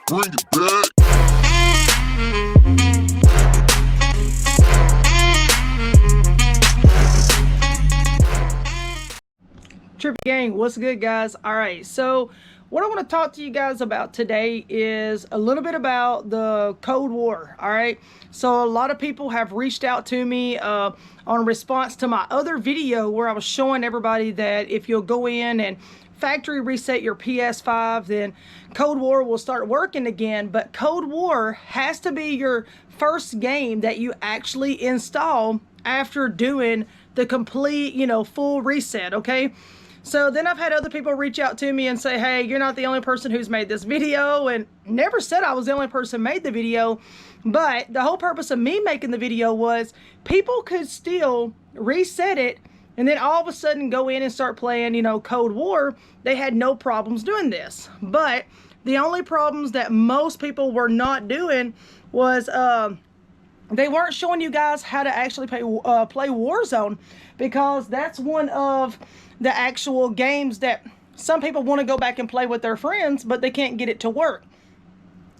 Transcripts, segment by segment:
Bring it back. Trippy gang, what's good, guys? All right, so what I want to talk to you guys about today is a little bit about the Cold War. All right, so a lot of people have reached out to me on response to my other video where I was showing everybody that if you'll go in and factory reset your PS5, then Cold War will start working again. But Cold War has to be your first game that you actually install after doing the complete, full reset, okay? So then I've had other people reach out to me and say, hey, you're not the only person who's made this video, and never said I was the only person who made the video. But the whole purpose of me making the video was people could still reset it and then all of a sudden go in and start playing, Cold War. They had no problems doing this. But the only problems that most people were not doing was they weren't showing you guys how to actually play Warzone, because that's one of the actual games that some people want to go back and play with their friends, but they can't get it to work.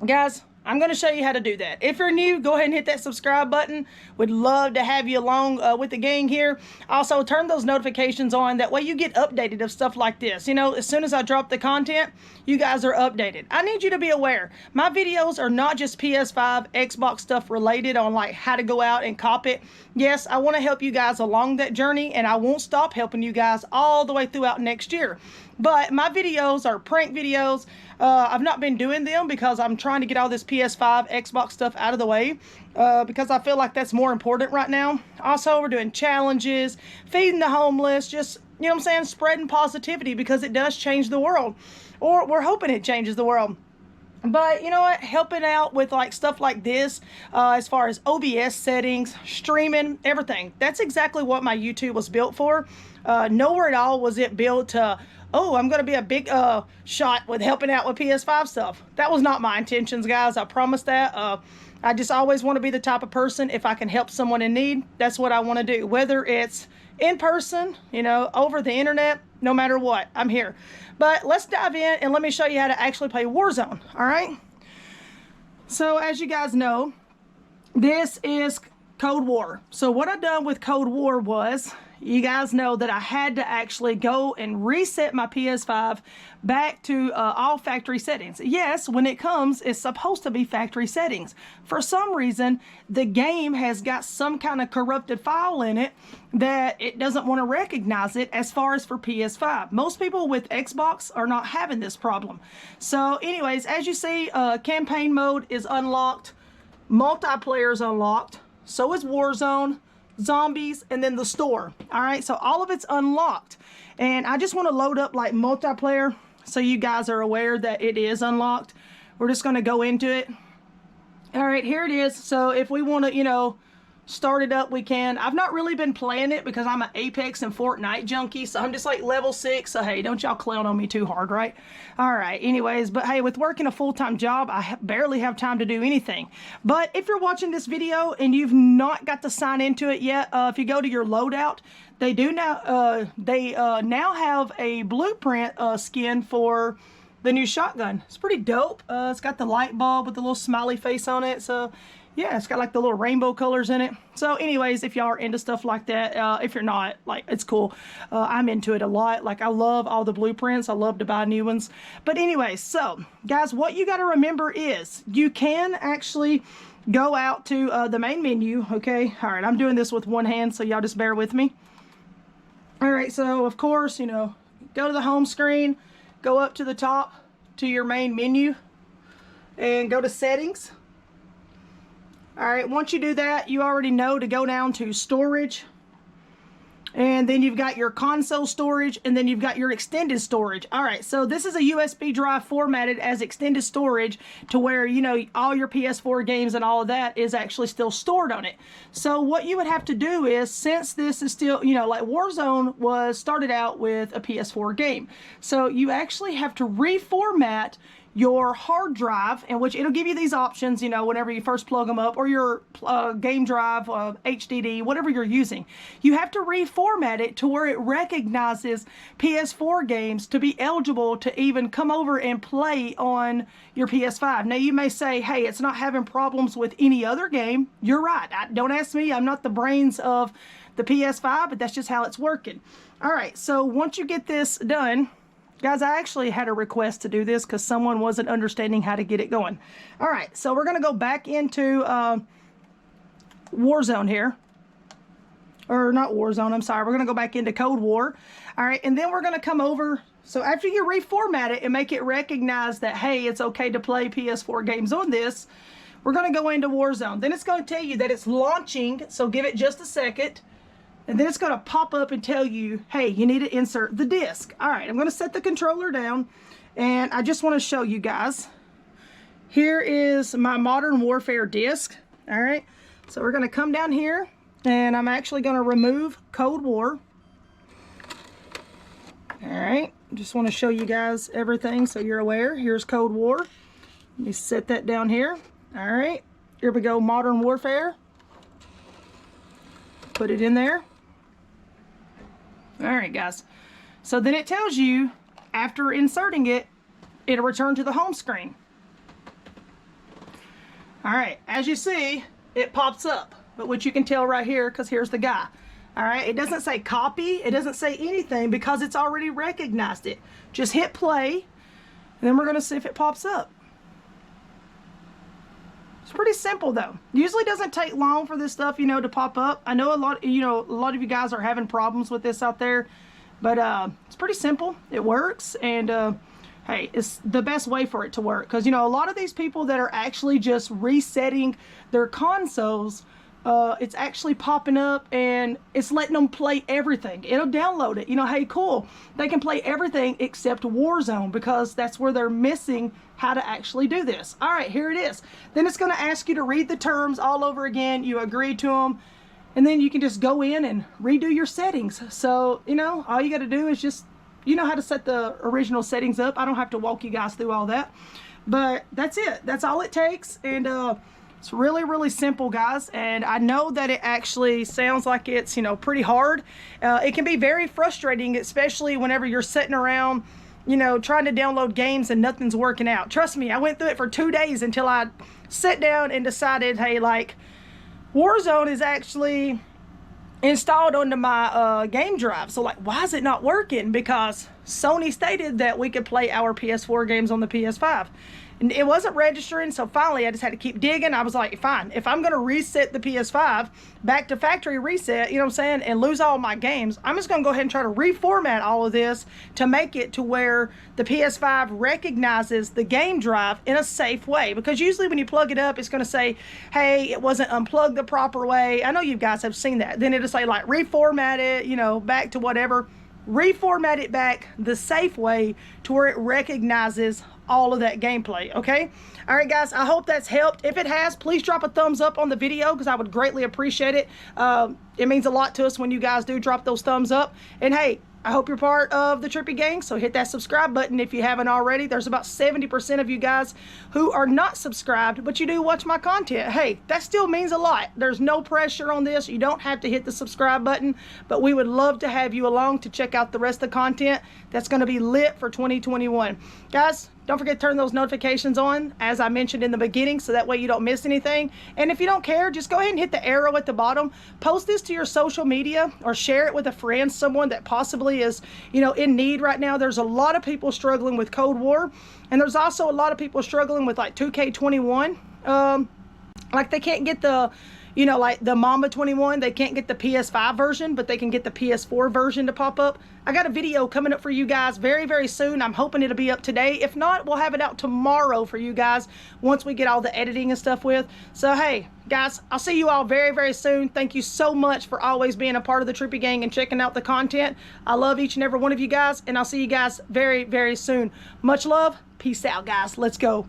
Guys, I'm going to show you how to do that. If you're new, go ahead and hit that subscribe button. Would love to have you along with the gang here. Also, turn those notifications on. That way you get updated of stuff like this. As soon as I drop the content, you guys are updated. I need you to be aware. My videos are not just PS5, Xbox stuff related on like how to go out and cop it. Yes, I want to help you guys along that journey, and I won't stop helping you guys all the way throughout next year. But my videos are prank videos. I've not been doing them because I'm trying to get all this PS5, Xbox stuff out of the way because I feel like that's more important right now. Also, we're doing challenges, feeding the homeless, just, spreading positivity, because it does change the world. Or we're hoping it changes the world. But you know what, helping out with like stuff like this, as far as OBS settings, streaming, everything, that's exactly what my YouTube was built for. Nowhere at all was it built to, oh, I'm going to be a big shot with helping out with PS5 stuff. That was not my intentions, guys. I promise that. I just always want to be the type of person, if I can help someone in need, that's what I want to do. Whether it's in person, over the internet, no matter what, I'm here. But let's dive in and let me show you how to actually play Warzone, all right? So as you guys know, this is Cold War. So what I done with Cold War was, you guys know that I had to actually go and reset my PS5 back to all factory settings. Yes, when it comes, it's supposed to be factory settings. For some reason, the game has got some kind of corrupted file in it that it doesn't want to recognize it as far as for PS5. Most people with Xbox are not having this problem. So anyways, as you see, campaign mode is unlocked, multiplayer is unlocked, so is Warzone, zombies, and then the store. All right, so all of it's unlocked, and I just want to load up like multiplayer so you guys are aware that it is unlocked. We're just going to go into it. All right, here it is. So if we want to start it up, we can. I've not really been playing it because I'm an Apex and Fortnite junkie, so I'm just like level 6, so hey, don't y'all clown on me too hard, right? All right, anyways, but hey, with working a full-time job, I barely have time to do anything. But if you're watching this video and you've not got to sign into it yet, if you go to your loadout, they do now, now have a blueprint skin for the new shotgun. It's pretty dope. It's got the light bulb with the little smiley face on it, so yeah, it's got like the little rainbow colors in it. So anyways, if y'all are into stuff like that, if you're not, like, it's cool. I'm into it a lot. Like, I love all the blueprints. I love to buy new ones. But anyways, so guys, what you got to remember is you can actually go out to the main menu, okay? All right, I'm doing this with one hand, so y'all just bear with me. All right, so of course, go to the home screen, go up to the top to your main menu, and go to settings. All right, once you do that, you already know to go down to storage, and then you've got your console storage, and then you've got your extended storage. All right, so this is a USB drive formatted as extended storage to where, all your PS4 games and all of that is actually still stored on it. So what you would have to do is, since this is still, like Warzone started out with a PS4 game, so you actually have to reformat your hard drive, in which it'll give you these options, you know, whenever you first plug them up, or your game drive, HDD, whatever you're using. You have to reformat it to where it recognizes PS4 games to be eligible to even come over and play on your PS5. Now you may say, hey, it's not having problems with any other game. You're right. Don't ask me. I'm not the brains of the PS5, but that's just how it's working. All right, so once you get this done, guys, I actually had a request to do this because someone wasn't understanding how to get it going. All right, so we're going to go back into Warzone here. Or not Warzone, I'm sorry. We're going to go back into Cold War. All right, and then we're going to come over. So after you reformat it and make it recognize that, hey, it's okay to play PS4 games on this, we're going to go into Warzone. Then it's going to tell you that it's launching, so give it just a second. And then it's going to pop up and tell you, hey, you need to insert the disc. All right, I'm going to set the controller down, and I just want to show you guys. Here is my Modern Warfare disc. All right, so we're going to come down here, and I'm actually going to remove Cold War. All right, just want to show you guys everything so you're aware. Here's Cold War. Let me set that down here. All right, here we go, Modern Warfare. Put it in there. All right, guys. So then it tells you, after inserting it, it'll return to the home screen. All right, as you see, it pops up. But what you can tell right here, because here's the guy. All right, it doesn't say copy. It doesn't say anything because it's already recognized it. Just hit play, and then we're going to see if it pops up. It's pretty simple though. Usually doesn't take long for this stuff, you know, to pop up. I know a lot of you guys are having problems with this out there, but it's pretty simple. It works, and hey, it's the best way for it to work, because, you know, a lot of these people that are actually just resetting their consoles, it's actually popping up and it's letting them play everything. It'll download it. You know, hey, cool. They can play everything except Warzone, because that's where they're missing how to actually do this. All right, here it is. Then it's going to ask you to read the terms all over again. You agree to them, and then you can just go in and redo your settings. So, you know, all you got to do is just, you know how to set the original settings up. I don't have to walk you guys through all that, but that's it. That's all it takes, and it's really, really simple, guys. And I know that it actually sounds like it's, you know, pretty hard. It can be very frustrating, especially whenever you're sitting around, you know, trying to download games and nothing's working out. Trust me, I went through it for 2 days until I sat down and decided, hey, like, Warzone is actually installed onto my game drive. So, like, why is it not working? Because Sony stated that we could play our PS4 games on the PS5. And it wasn't registering, so finally I just had to keep digging. I was like, fine, if I'm going to reset the PS5 back to factory reset, you know what I'm saying, and lose all my games, I'm just going to go ahead and try to reformat all of this to make it to where the PS5 recognizes the game drive in a safe way. Because usually when you plug it up, it's going to say, hey, it wasn't unplugged the proper way. I know you guys have seen that. Then it'll say, like, reformat it, you know, back to whatever. Reformat it back the safe way to where it recognizes all of that gameplay. Okay, all right, guys, I hope that's helped. If it has, please drop a thumbs up on the video, because I would greatly appreciate it. It means a lot to us when you guys do drop those thumbs up. And hey, I hope you're part of the Trippy Gang, so hit that subscribe button if you haven't already. There's about 70% of you guys who are not subscribed, but you do watch my content. Hey, that still means a lot. There's no pressure on this. You don't have to hit the subscribe button, but we would love to have you along to check out the rest of the content that's going to be lit for 2021. Guys, don't forget to turn those notifications on, as I mentioned in the beginning, so that way you don't miss anything. And if you don't care, just go ahead and hit the arrow at the bottom. Post this to your social media or share it with a friend, someone that possibly is, you know, in need right now. There's a lot of people struggling with Cold War, and there's also a lot of people struggling with, like, 2K21. Like, they can't get the, you know, like the Mamba 21, they can't get the PS5 version, but they can get the PS4 version to pop up. I got a video coming up for you guys very, very soon. I'm hoping it'll be up today. If not, we'll have it out tomorrow for you guys once we get all the editing and stuff with. So, hey, guys, I'll see you all very, very soon. Thank you so much for always being a part of the Trippy Gang and checking out the content. I love each and every one of you guys, and I'll see you guys very, very soon. Much love. Peace out, guys. Let's go.